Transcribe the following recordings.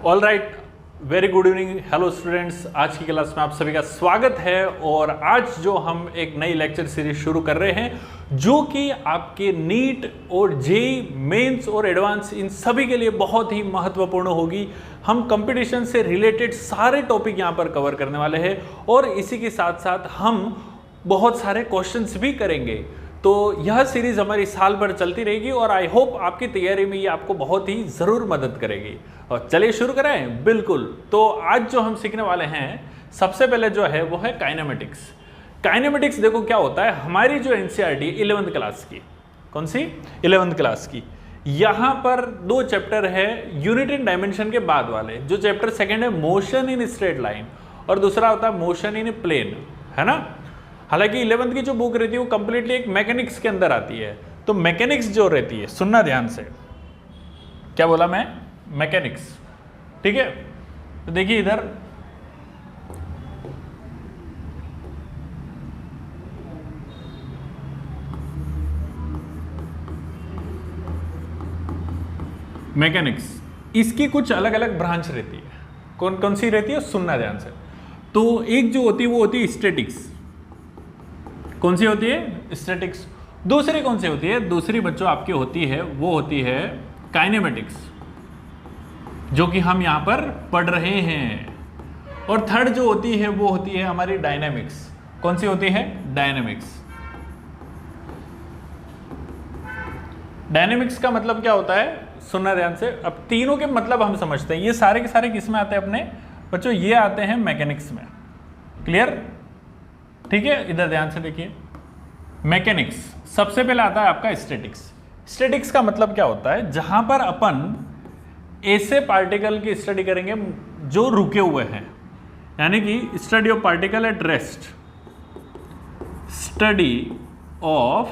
All right, very good evening, hello students. आज की class में आप सभी का स्वागत है। और आज जो हम एक नई लेक्चर सीरीज शुरू कर रहे हैं जो कि आपके नीट और जेईई मेंस और एडवांस इन सभी के लिए बहुत ही महत्वपूर्ण होगी। हम कंपटीशन से रिलेटेड सारे टॉपिक यहाँ पर कवर करने वाले हैं और इसी के साथ साथ हम बहुत सारे क्वेश्चंस भी करेंगे। तो यह सीरीज हमारी साल भर चलती रहेगी और आई होप आपकी तैयारी में ये आपको बहुत ही ज़रूर मदद करेगी। और चलिए शुरू करें। बिल्कुल, तो आज जो हम सीखने वाले हैं सबसे पहले जो है वो है काइनेमेटिक्स। काइनेमेटिक्स देखो क्या होता है, हमारी जो एनसीईआरटी 11th क्लास की, कौन सी 11th क्लास की, यहाँ पर दो चैप्टर है यूनिट इन डायमेंशन के बाद वाले। जो चैप्टर सेकेंड है मोशन इन स्ट्रेट लाइन और दूसरा होता है मोशन इन प्लेन, है ना। हालांकि 11th की जो बुक रहती है वो कंप्लीटली एक मैकेनिक्स के अंदर आती है। तो मैकेनिक्स जो रहती है, सुनना ध्यान से, क्या बोला मैं, मैकेनिक्स, ठीक है। तो देखिए इधर मैकेनिक्स, इसकी कुछ अलग अलग ब्रांच रहती है। कौन कौन सी रहती है, सुनना ध्यान से। तो एक जो होती है वो होती है स्टैटिक्स। कौन सी होती है, स्टैटिक्स। दूसरी कौन सी होती है, दूसरी बच्चों आपकी होती है वो होती है काइनेमेटिक्स, जो कि हम यहां पर पढ़ रहे हैं। और थर्ड जो होती है वो होती है हमारी डायनेमिक्स। कौन सी होती है, डायनेमिक्स। डायनेमिक्स का मतलब क्या होता है, सुनना ध्यान से। अब तीनों के मतलब हम समझते हैं। ये सारे के सारे किस में आते हैं अपने बच्चों, ये आते हैं मैकेनिक्स में। क्लियर, ठीक है। इधर ध्यान से देखिए, मैकेनिक्स सबसे पहले आता है आपका स्टैटिक्स। स्टैटिक्स का मतलब क्या होता है, जहां पर अपन ऐसे पार्टिकल की स्टडी करेंगे जो रुके हुए हैं, यानी कि study of particle at rest, study of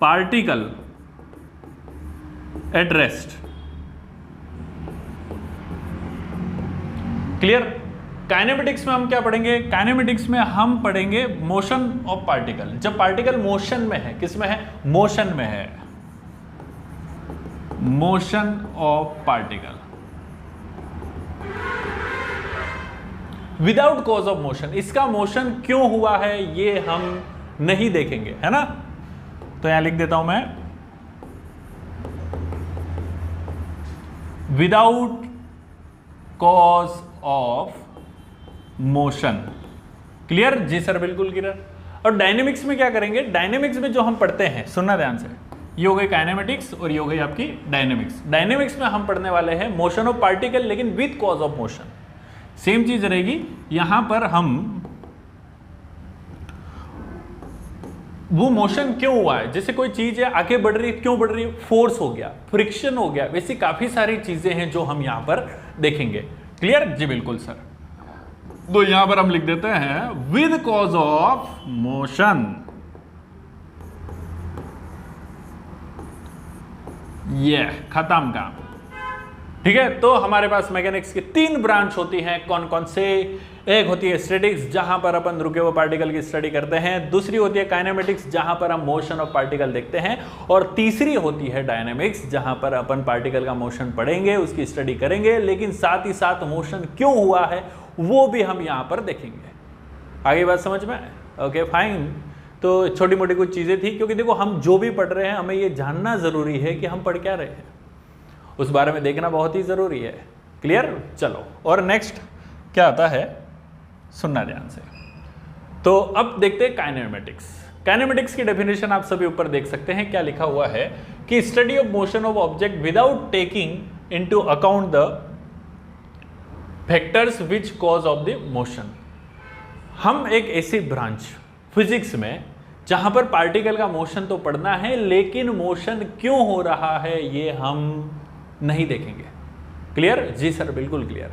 particle at rest. Clear. Kinematics में हम क्या पढ़ेंगे, काइनेमेटिक्स में हम पढ़ेंगे मोशन ऑफ पार्टिकल। जब पार्टिकल मोशन में है, किस में है, मोशन में है, motion of particle without cause of motion. इसका मोशन क्यों हुआ है ये हम नहीं देखेंगे, है ना। तो यहां लिख देता हूं मैं, without cause of motion. Clear जी सर, बिल्कुल क्लियर। और डायनेमिक्स में क्या करेंगे, डायनेमिक्स में जो हम पढ़ते हैं, सुनना ध्यान से, ये हो गई काइनेमेटिक्स और ये हो गई आपकी डायनेमिक्स। डायनेमिक्स में हम पढ़ने वाले हैं मोशन ऑफ पार्टिकल, लेकिन with cause of motion. Same चीज रहेगी यहां पर, हम वो मोशन क्यों हुआ है, जैसे कोई चीज है आगे बढ़ रही है, क्यों बढ़ रही है, फोर्स हो गया, फ्रिक्शन हो गया, वैसी काफी सारी चीजें हैं जो हम यहां पर देखेंगे। क्लियर जी, बिल्कुल सर। तो यहां पर हम लिख देते हैं विद कॉज ऑफ मोशन। ये खत्म काम, ठीक है। तो हमारे पास मैकेनिक्स की तीन ब्रांच होती हैं। कौन कौन से, एक होती है स्टैटिक्स जहां पर अपन रुके हुए पार्टिकल की स्टडी करते हैं, दूसरी होती है काइनेमेटिक्स जहां पर हम मोशन ऑफ पार्टिकल देखते हैं, और तीसरी होती है डायनेमिक्स जहां पर अपन पार्टिकल का मोशन पढ़ेंगे, उसकी स्टडी करेंगे, लेकिन साथ ही साथ मोशन क्यों हुआ है वो भी हम यहां पर देखेंगे। आगे बात समझ में, ओके फाइन। तो छोटी मोटी कुछ चीजें थी, क्योंकि देखो हम जो भी पढ़ रहे हैं हमें ये जानना जरूरी है कि हम पढ़ क्या रहे हैं, उस बारे में देखना बहुत ही जरूरी है। क्लियर, चलो। और नेक्स्ट क्या आता है, सुनना ध्यान से। तो अब देखते हैं काइनेमेटिक्स। काइनेमेटिक्स की डेफिनेशन आप सभी ऊपर देख सकते हैं, क्या लिखा हुआ है कि study of motion of object without taking into account the factors which cause of the motion. हम एक ऐसी ब्रांच फिजिक्स में जहां पर पार्टिकल का मोशन तो पढ़ना है, लेकिन मोशन क्यों हो रहा है ये हम नहीं देखेंगे। क्लियर जी सर, बिल्कुल क्लियर।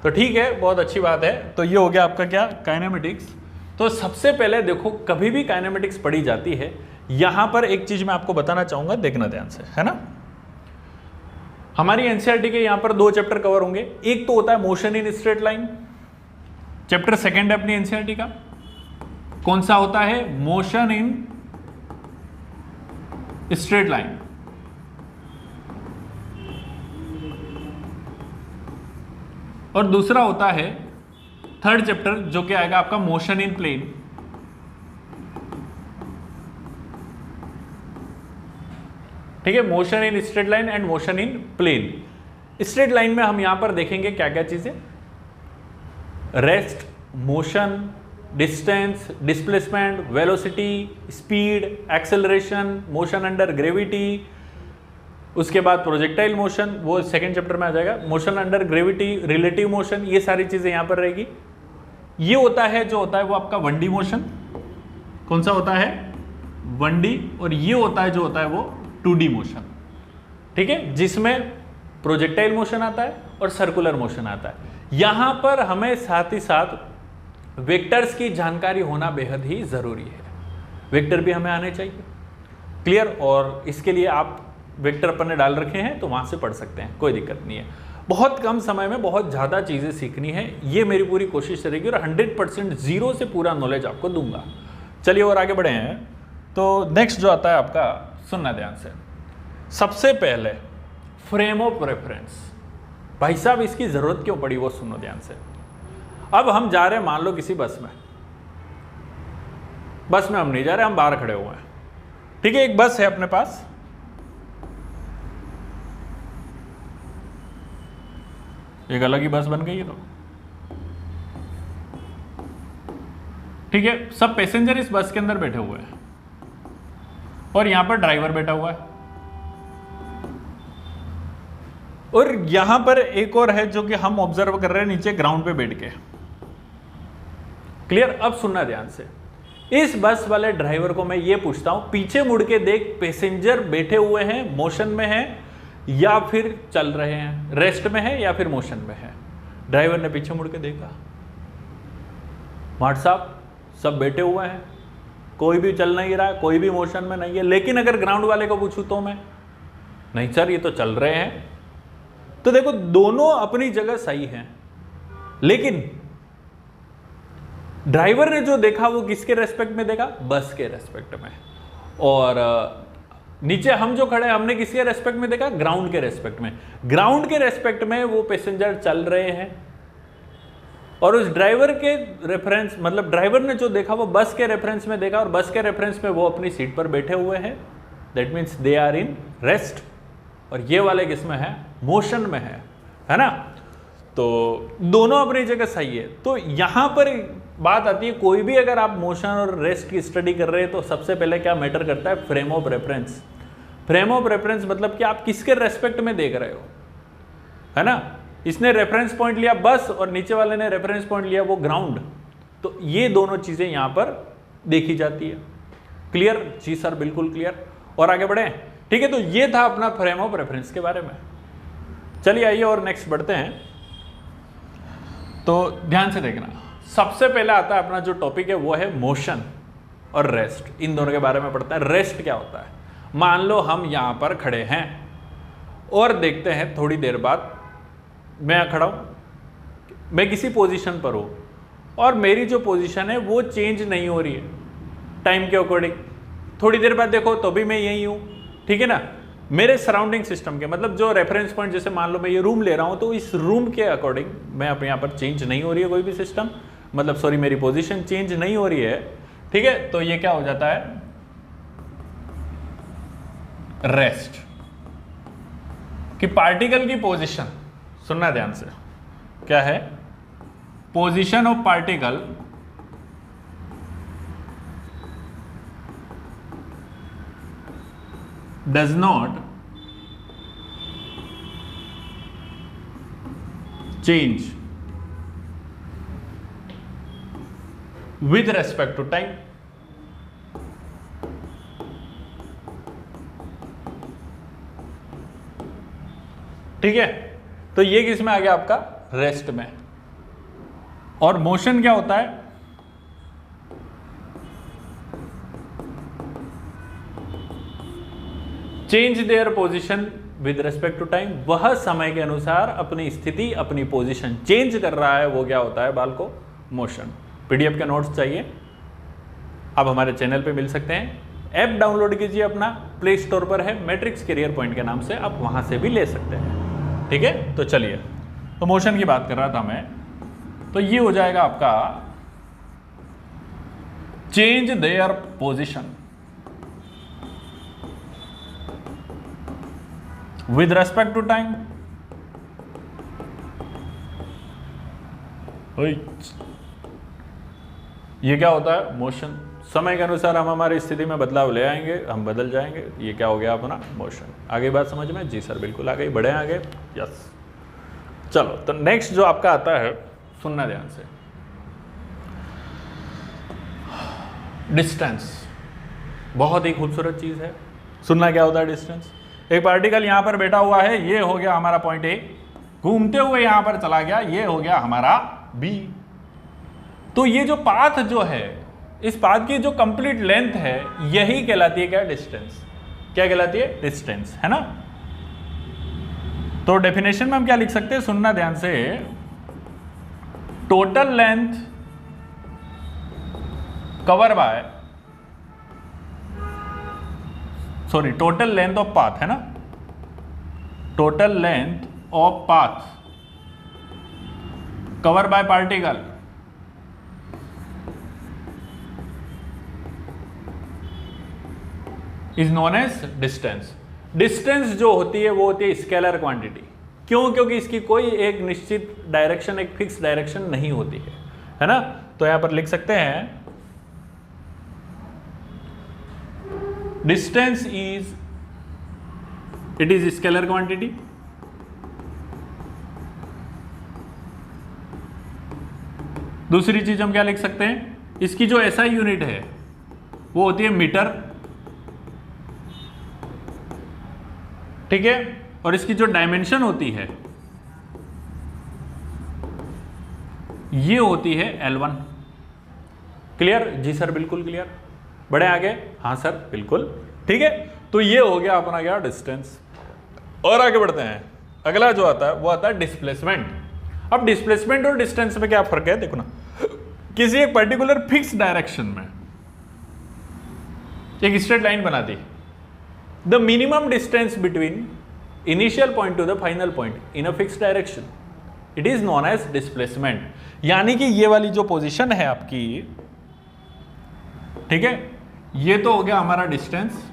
तो ठीक है, बहुत अच्छी बात है। तो ये हो गया आपका क्या, काइनेमेटिक्स। तो सबसे पहले देखो, कभी भी काइनेमेटिक्स पढ़ी जाती है, यहां पर एक चीज मैं आपको बताना चाहूंगा, देखना ध्यान से, है ना। हमारी एनसीईआरटी के यहां पर दो चैप्टर कवर होंगे। एक तो होता है motion in straight line, chapter second है अपनी एनसीईआरटी का। कौन सा होता है, मोशन इन स्ट्रेट लाइन। और दूसरा होता है थर्ड चैप्टर जो कि आएगा आपका मोशन इन प्लेन। ठीक है, motion in straight line and motion in plane. Straight line में हम यहां पर देखेंगे क्या क्या चीजें, rest, motion, distance, displacement, velocity, speed, acceleration, motion under gravity, उसके बाद प्रोजेक्टाइल मोशन, वो सेकंड चैप्टर में आ जाएगा, motion under gravity, relative motion, ये सारी चीजें यहां पर रहेगी। ये होता है जो होता है वो आपका 1D मोशन, कौन सा होता है 1D, और ये होता है जो होता है वो 2D मोशन। ठीक है, जिसमें प्रोजेक्टाइल मोशन आता है और सर्कुलर मोशन आता है। यहां पर हमें साथ ही साथ वेक्टर्स की जानकारी होना बेहद ही जरूरी है, वेक्टर भी हमें आने चाहिए। क्लियर, और इसके लिए आप वेक्टर अपन ने डाल रखे हैं तो वहां से पढ़ सकते हैं, कोई दिक्कत नहीं है। बहुत कम समय में बहुत ज़्यादा चीज़ें सीखनी है, ये मेरी पूरी कोशिश रहेगी और 100% जीरो से पूरा नॉलेज आपको दूंगा। चलिए और आगे बढ़े हैं। तो नेक्स्ट जो आता है आपका, सुनना ध्यान से, सबसे पहले फ्रेम ऑफ रेफरेंस। भाई साहब इसकी ज़रूरत क्यों पड़ी वो सुनो ध्यान से। अब हम जा रहे हैं मान लो किसी बस में, बस में हम नहीं जा रहे, हम बाहर खड़े हुए हैं। ठीक है, एक बस है अपने पास, एक अलग ही बस बन गई है तो ठीक है, सब पैसेंजर इस बस के अंदर बैठे हुए हैं और यहां पर ड्राइवर बैठा हुआ है, और यहां पर एक और है जो कि हम ऑब्जर्व कर रहे हैं नीचे ग्राउंड पे बैठ के। क्लियर, अब सुनना ध्यान से। इस बस वाले ड्राइवर को मैं ये पूछता हूं, पीछे मुड़ के देख, पैसेंजर बैठे हुए हैं, मोशन में हैं या फिर चल रहे हैं, रेस्ट में है या फिर मोशन में है। ड्राइवर ने पीछे मुड़ के देखा, मार्ट साहब सब बैठे हुए हैं, कोई भी चल नहीं रहा है, कोई भी मोशन में नहीं है। लेकिन अगर ग्राउंड वाले को पूछूं तो मैं, नहीं सर ये तो चल रहे हैं। तो देखो दोनों अपनी जगह सही हैं, लेकिन ड्राइवर ने जो देखा वो किसके रेस्पेक्ट में देखा, बस के रेस्पेक्ट में, और नीचे हम जो खड़े हैं हमने किसके रेस्पेक्ट में देखा, ग्राउंड के रेस्पेक्ट में। ग्राउंड के रेस्पेक्ट में वो पैसेंजर चल रहे हैं और उस ड्राइवर के रेफरेंस, मतलब ड्राइवर ने जो देखा वो बस के रेफरेंस में देखा, और बस के रेफरेंस में वो अपनी सीट पर बैठे हुए हैं। That means they are in rest, और ये वाले किसमें है, मोशन में है ना। तो दोनों अपनी जगह सही है। तो यहां पर बात आती है, कोई भी अगर आप मोशन और रेस्ट की स्टडी कर रहे हैं तो सबसे पहले क्या मैटर करता है, frame of reference. Frame of reference मतलब कि आप किसके रेस्पेक्ट में देख रहे हो, है ना। इसने रेफरेंस पॉइंट लिया बस और नीचे वाले ने रेफरेंस पॉइंट लिया वो ग्राउंड, तो ये दोनों चीजें यहां पर देखी जाती है। क्लियर जी सर, बिल्कुल क्लियर। और आगे बढ़े, ठीक है। तो ये था अपना फ्रेम ऑफ रेफरेंस के बारे में। चलिए आइए और नेक्स्ट बढ़ते हैं। तो ध्यान से देखना, सबसे पहले आता है अपना जो टॉपिक है वो है मोशन और रेस्ट। इन दोनों के बारे में पढ़ता है। रेस्ट क्या होता है, मान लो हम यहां पर खड़े हैं और देखते हैं थोड़ी देर बाद मैं खड़ा हूं, मैं किसी पोजीशन पर हूं और मेरी जो पोजीशन है वो चेंज नहीं हो रही है टाइम के अकॉर्डिंग। थोड़ी देर बाद देखो तो भी मैं यही हूं, ठीक है ना। मेरे सराउंडिंग सिस्टम के, मतलब जो रेफरेंस पॉइंट, जैसे मान लो मैं ये रूम ले रहा हूं तो इस रूम के अकॉर्डिंग मैं अपने यहाँ पर चेंज नहीं हो रही है कोई भी सिस्टम, मतलब सॉरी मेरी पोजीशन चेंज नहीं हो रही है, ठीक है। तो ये क्या हो जाता है, रेस्ट। कि पार्टिकल की पोजीशन, सुनना ध्यान से, क्या है, position of particle does not change with respect to time। ठीक है, तो ये किस में आ गया आपका, रेस्ट में। और मोशन क्या होता है, change their position with respect to time. वह समय के अनुसार अपनी स्थिति, अपनी पोजीशन चेंज कर रहा है, वो क्या होता है बाल को, मोशन। पीडीएफ के नोट्स चाहिए आप हमारे चैनल पे मिल सकते हैं। ऐप डाउनलोड कीजिए, अपना प्ले स्टोर पर है, मैट्रिक्स करियर पॉइंट के नाम से, आप वहां से भी ले सकते हैं, ठीक है। तो चलिए तो मोशन की बात कर रहा था मैं, तो ये हो जाएगा आपका change their position with respect to time. ये क्या होता है? मोशन। समय के अनुसार हम हमारी स्थिति में बदलाव ले आएंगे, हम बदल जाएंगे। ये क्या हो गया अपना? मोशन। आगे बात समझ में? जी सर बिल्कुल आ गई। बढ़े आगे? यस। चलो तो नेक्स्ट जो आपका आता है, सुनना ध्यान से, डिस्टेंस। बहुत ही खूबसूरत चीज है। सुनना क्या होता है डिस्टेंस। एक पार्टिकल यहां पर बैठा हुआ है, ये हो गया हमारा पॉइंट ए, घूमते हुए यहां पर चला गया, ये हो गया हमारा बी। तो ये जो पाथ जो है, इस पाथ की जो कंप्लीट लेंथ है, यही कहलाती है क्या? डिस्टेंस। क्या कहलाती है? डिस्टेंस, है ना। तो डेफिनेशन में हम क्या लिख सकते हैं? सुनना ध्यान से, total length cover by, sorry total length of path, है ना। Total length of path cover by particle is known as distance. Distance जो होती है वो होती है स्केलर क्वांटिटी। क्यों? क्योंकि इसकी कोई एक निश्चित डायरेक्शन, एक फिक्स डायरेक्शन नहीं होती है ना। तो यहां पर लिख सकते हैं distance is, it is scalar quantity. दूसरी चीज हम क्या लिख सकते हैं? इसकी जो एसआई यूनिट है वो होती है मीटर, ठीक है। और इसकी जो डायमेंशन होती है ये होती है L1। क्लियर? जी सर बिल्कुल क्लियर। बढ़े आगे? हाँ सर बिल्कुल, ठीक है। तो ये हो गया अपना क्या? डिस्टेंस। और आगे बढ़ते हैं। अगला जो आता है वो आता है डिस्प्लेसमेंट। अब डिस्प्लेसमेंट और डिस्टेंस में क्या फर्क है? देखो ना, किसी एक पर्टिकुलर फिक्स डायरेक्शन में एक स्ट्रेट लाइन बना दी, the minimum distance between initial point to the final point in a fix direction, it is known as displacement. यानी कि ये वाली जो पोजीशन है आपकी, ठीक है, ये तो हो गया हमारा डिस्टेंस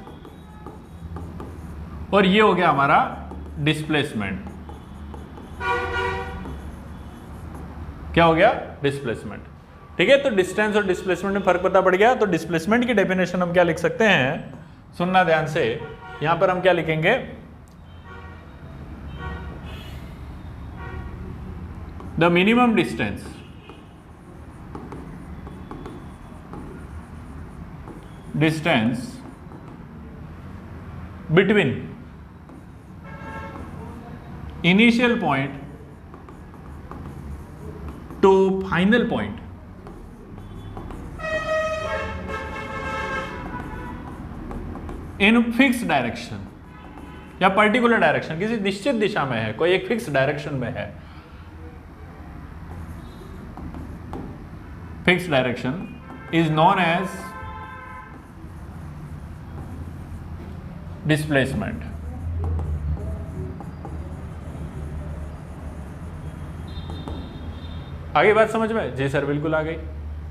और ये हो गया हमारा डिस्प्लेसमेंट। क्या हो गया? डिस्प्लेसमेंट, ठीक है। तो डिस्टेंस और डिस्प्लेसमेंट में फर्क पता पड़ गया। तो डिस्प्लेसमेंट की डेफिनेशन हम क्या लिख सकते हैं? सुनना ध्यान से, यहां पर हम क्या लिखेंगे? The minimum distance between initial point to final point in fix direction या पर्टिकुलर डायरेक्शन, किसी निश्चित दिशा में है, कोई एक फिक्स डायरेक्शन में है, fix direction is known as displacement. आगे बात समझ में? जी सर बिल्कुल आ गई,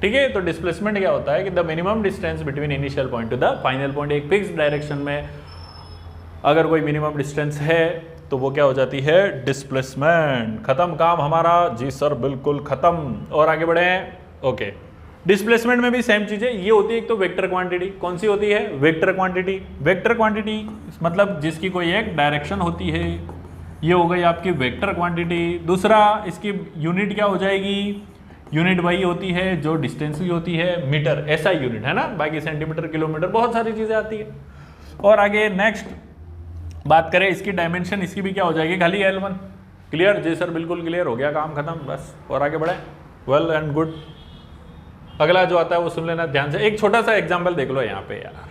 ठीक है। तो डिस्प्लेसमेंट क्या होता है कि the minimum distance between initial point to the final point. एक फिक्स डायरेक्शन में अगर कोई मिनिमम डिस्टेंस है तो वो क्या हो जाती है? डिस्प्लेसमेंट। खत्म काम हमारा। जी सर बिल्कुल खत्म। और आगे बढ़े हैं। ओके, डिस्प्लेसमेंट में भी सेम चीज है। ये होती है एक तो वेक्टर क्वांटिटी। कौन सी होती है? Vector quantity. वेक्टर क्वांटिटी मतलब जिसकी कोई एक डायरेक्शन होती है, ये हो गई आपकी वेक्टर क्वांटिटी। दूसरा, इसकी यूनिट क्या हो जाएगी? यूनिट वही होती है जो डिस्टेंस की होती है, मीटर, ऐसा यूनिट है ना। बाकी सेंटीमीटर, किलोमीटर, बहुत सारी चीजें आती है। और आगे नेक्स्ट बात करें इसकी डायमेंशन, इसकी भी क्या हो जाएगी? खाली L1। क्लियर? जी सर बिल्कुल क्लियर, हो गया काम खत्म बस। और आगे बढ़े। Well and good. अगला जो आता है वो सुन लेना ध्यान से। एक छोटा सा एग्जांपल देख लो यहाँ पे यार।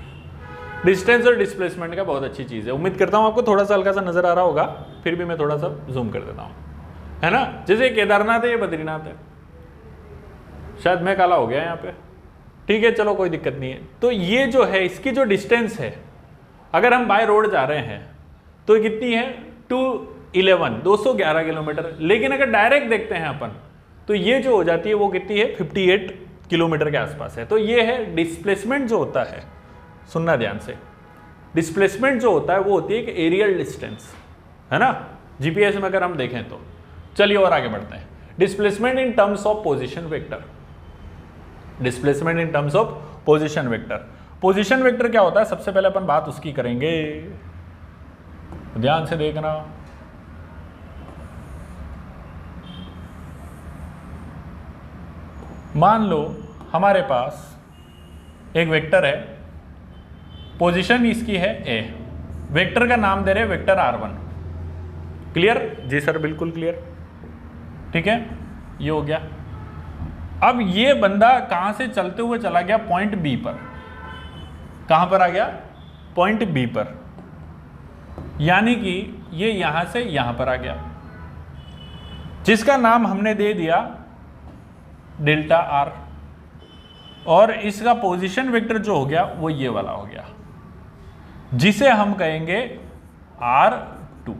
डिस्टेंस और डिस्प्लेसमेंट का बहुत अच्छी चीज़ है। उम्मीद करता हूँ आपको थोड़ा सा हल्का सा नजर आ रहा होगा, फिर भी मैं थोड़ा सा जूम कर देता हूँ, है ना। जैसे केदारनाथ है, ये बद्रीनाथ है। शायद मैं काला हो गया यहाँ पे, ठीक है, चलो कोई दिक्कत नहीं है। तो ये जो है इसकी जो डिस्टेंस है, अगर हम बाय रोड जा रहे हैं तो कितनी है? 2 211 किलोमीटर। लेकिन अगर डायरेक्ट देखते हैं अपन तो ये जो हो जाती है वो कितनी है, 58 किलोमीटर के आसपास है। तो ये है डिस्प्लेसमेंट जो होता है, सुनना ध्यान से, डिस्प्लेसमेंट जो होता है वो होती है कि एरियल डिस्टेंस, है ना, जीपीएस में अगर हम देखें तो। चलिए और आगे बढ़ते हैं। Displacement in terms of position vector, displacement in terms of position vector. Position vector क्या होता है, सबसे पहले अपन बात उसकी करेंगे, ध्यान से देखना। मान लो हमारे पास एक वेक्टर है, पोजीशन इसकी है ए, वेक्टर का नाम दे रहे हैं वेक्टर R1। क्लियर? जी सर बिल्कुल क्लियर। ठीक है, ये हो गया। अब ये बंदा कहां से चलते हुए चला गया, पॉइंट बी पर। कहां पर आ गया, पॉइंट बी पर, यानी कि ये यहां से यहां पर आ गया, जिसका नाम हमने दे दिया डेल्टा आर, और इसका पोजीशन वेक्टर जो हो गया वो ये वाला हो गया, जिसे हम कहेंगे R2।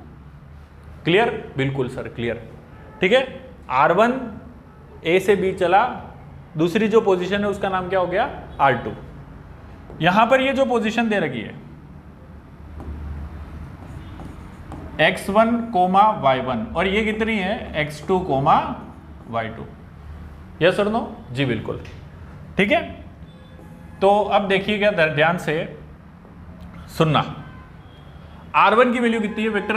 क्लियर? बिल्कुल सर क्लियर। ठीक है, R1 ए से बी चला, दूसरी जो पोजीशन है उसका नाम क्या हो गया, R2। यहां पर ये जो पोजीशन दे रखी है x1, y1, और ये कितनी है, x2, y2। यस और नो? जी बिल्कुल। ठीक है, तो अब देखिएगा ध्यान से सुनना। R1 की वैल्यू कितनी है, vector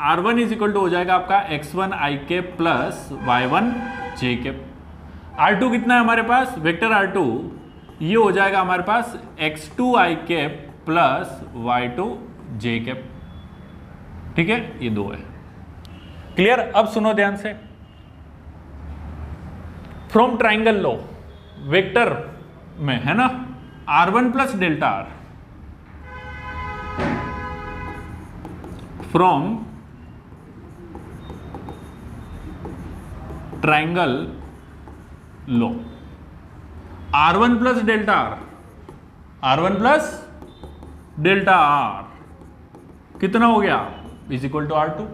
R1 is equal to हो जाएगा आपका x1 i cap plus y1 j cap. R2 कितना है हमारे पास, वेक्टर R2 ये हो जाएगा हमारे पास x2 i cap plus y2 j cap. ठीक है, ये दो है। क्लियर? अब सुनो ध्यान से, फ्रॉम ट्राइंगल लो वेक्टर में, है ना, R1 plus delta R, from triangle लो R1 plus delta R, R1 plus delta R कितना हो गया, इज इक्वल टू R2।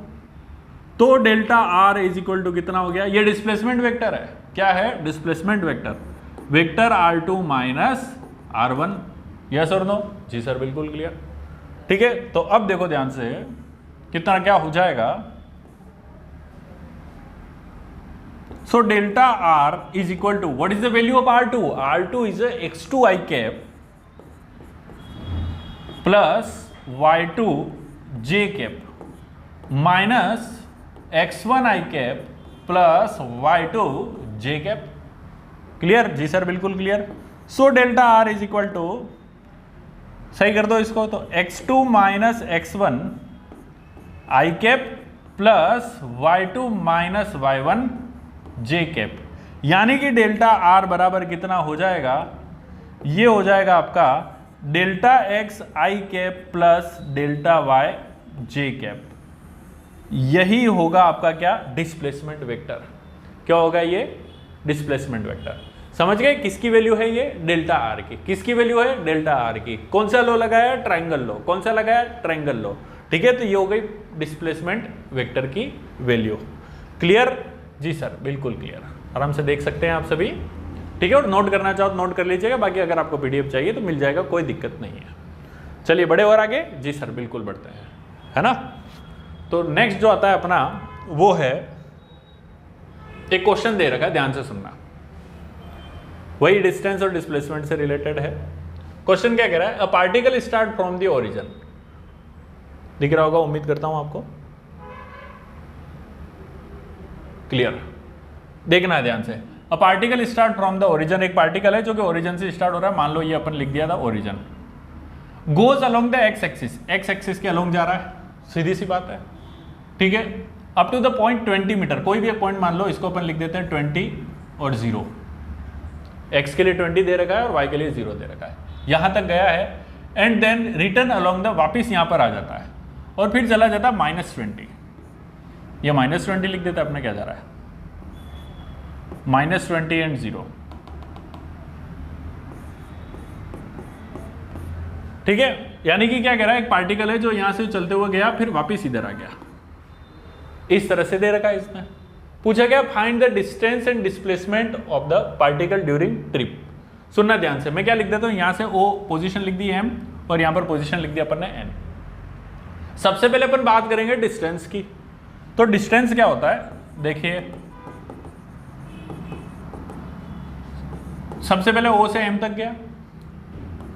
तो delta are is equal to कितना हो गया, ये डिस्प्लेसमेंट वेक्टर है। क्या है, displacement vector, vector R2 minus R1। Yes और नो? जी सर बिल्कुल क्लियर। ठीक है, तो अब देखो ध्यान से कितना क्या हो जाएगा। So delta are is equal to, what is the value of R2? R2 is x2 i cap plus y2 j cap minus x1 i cap plus y2 j cap. Clear? जी सर बिल्कुल clear. So delta are is equal to, सही कर दो इसको, तो x2 minus x1 i cap plus y2 minus y1 j cap, यानी कि delta R बराबर कितना हो जाएगा, ये हो जाएगा आपका delta x i cap plus delta y j cap. यही होगा आपका क्या, डिस्प्लेसमेंट वेक्टर। क्या होगा ये, डिस्प्लेसमेंट वेक्टर। समझ गए? किसकी वैल्यू है ये, डेल्टा आर की। किसकी वैल्यू है, डेल्टा आर की। कौन सा लो लगाया, ट्राइंगल लो। कौन सा लगाया, ट्राइंगल लो। ठीक है, तो ये हो गई डिस्प्लेसमेंट वेक्टर की वैल्यू। क्लियर? जी सर बिल्कुल क्लियर, आराम से देख सकते हैं आप सभी। ठीक है, और नोट करना चाहो तो नोट कर लीजिएगा, बाकी अगर आपको पीडीएफ चाहिए तो मिल जाएगा, कोई दिक्कत नहीं है। चलिए बढ़े और आगे। जी सर बिल्कुल बढ़ते हैं, है ना। तो नेक्स्ट जो आता है अपना वो है, एक क्वेश्चन दे रखा है, ध्यान से सुनना, वही डिस्टेंस और डिस्प्लेसमेंट से रिलेटेड है। क्वेश्चन क्या कह रहा है, a particle start from the origin. दिख रहा होगा, उम्मीद करता हूं आपको क्लियर। देखना है ध्यान से, a particle start from the origin, एक पार्टिकल है जो कि ओरिजिन से स्टार्ट हो रहा है। मान लो ये अपन लिख दिया था origin, goes along the X axis, X axis के अलोंग जा रहा है, सीधी सी बात है। ठीक है, up to the point 20 metre, कोई भी एक पॉइंट मान लो, इसको अपन लिख देते हैं 20 और 0। एक्स के लिए 20 दे रखा है और वाई के लिए 0 दे रखा है, यहां तक गया है। And then return along the, वापिस यहां पर आ जाता है और फिर चला जाता है -20। ये -20 लिख देता है, अपने क्या जा रहा है, -20 एंड 0। ठीक है, यानी कि क्या कह रहा है, एक पार्टिकल है जो यहां से चलते हुए गया, फिर वापिस इधर आ गया। इस तरह से दे रखा है इसमें। पूछा गया find the distance and displacement of the particle during trip. सुनना ध्यान से, मैं क्या लिख देता हूं, यहां से ओ पोजीशन लिख दी m और यहां पर पोजीशन लिख दिया अपन ने n। सबसे पहले अपन बात करेंगे डिस्टेंस की। तो डिस्टेंस क्या होता है, देखिए सबसे पहले O से M तक गया,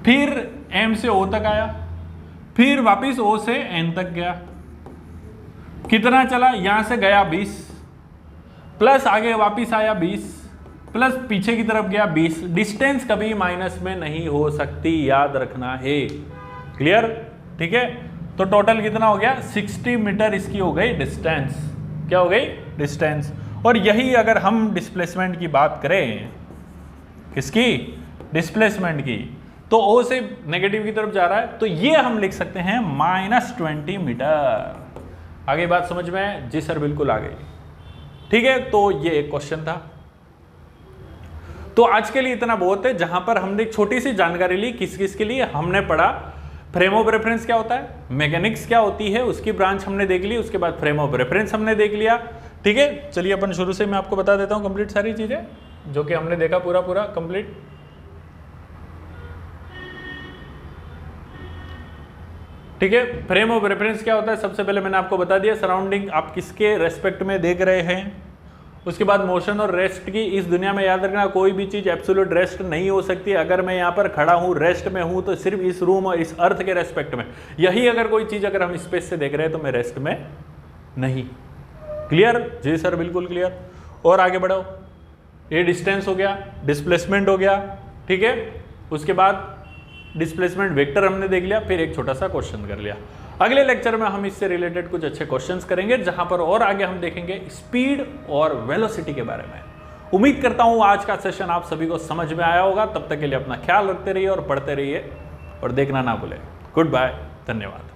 फिर M से O तक आया, फिर वापिस O से N तक गया। कितना चला, यहां से गया 20 प्लस आगे वापिस आया 20 प्लस पीछे की तरफ गया 20। डिस्टेंस कभी माइनस में नहीं हो सकती, याद रखना है। क्लियर, ठीक है। तो टोटल कितना हो गया, 60 मीटर इसकी हो गई डिस्टेंस। क्या हो गई, डिस्टेंस। और यही अगर हम डिस्प्लेसमेंट की बात करें, किसकी, डिस्प्लेसमेंट की, तो O से नेगेटिव की तरफ जा रहा है, तो ये हम लिख सकते हैं -20 मीटर। आगे बात समझ में है? जी सर बिल्कुल आ गई। ठीक है, तो ये एक क्वेश्चन था। तो आज के लिए इतना बहुत है, जहां पर हमने एक छोटी सी जानकारी ली। किस किस के लिए हमने पढ़ा, फ्रेम ऑफ रेफरेंस क्या होता है, मैकेनिक्स क्या होती है, उसकी ब्रांच हमने देख ली, उसके बाद फ्रेम ऑफ रेफरेंस हमने देख लिया। ठीक है, चलिए अपन शुरू से मैं आपको बता देता हूं कंप्लीट सारी चीजें जो कि हमने देखा, पूरा कंप्लीट। ठीक है, फ्रेम ऑफ रेफरेंस क्या होता है, सबसे पहले मैंने आपको बता दिया, सराउंडिंग आप किसके रेस्पेक्ट में देख रहे हैं। उसके बाद मोशन और रेस्ट की, इस दुनिया में याद रखना कोई भी चीज एब्सोल्यूट रेस्ट नहीं हो सकती। अगर मैं यहाँ पर खड़ा हूँ, रेस्ट में हूँ, तो सिर्फ इस रूम और इस अर्थ के रेस्पेक्ट में। यही अगर कोई चीज अगर हम स्पेस से देख रहे हैं तो मैं रेस्ट में नहीं। क्लियर, जी सर बिल्कुल क्लियर। और आगे बढ़ो, ये डिस्टेंस हो गया, डिस्प्लेसमेंट हो गया। ठीक है, उसके बाद डिस्प्लेसमेंट वेक्टर हमने देख लिया, फिर एक छोटा सा क्वेश्चन कर लिया। अगले लेक्चर में हम इससे रिलेटेड कुछ अच्छे क्वेश्चंस करेंगे, जहां पर और आगे हम देखेंगे स्पीड और वेलोसिटी के बारे में। उम्मीद करता हूं आज का सेशन आप सभी को समझ में आया होगा। तब तक के लिए अपना ख्याल रखते रहिए और पढ़ते रहिए और देखना ना भूलें। गुड बाय, धन्यवाद।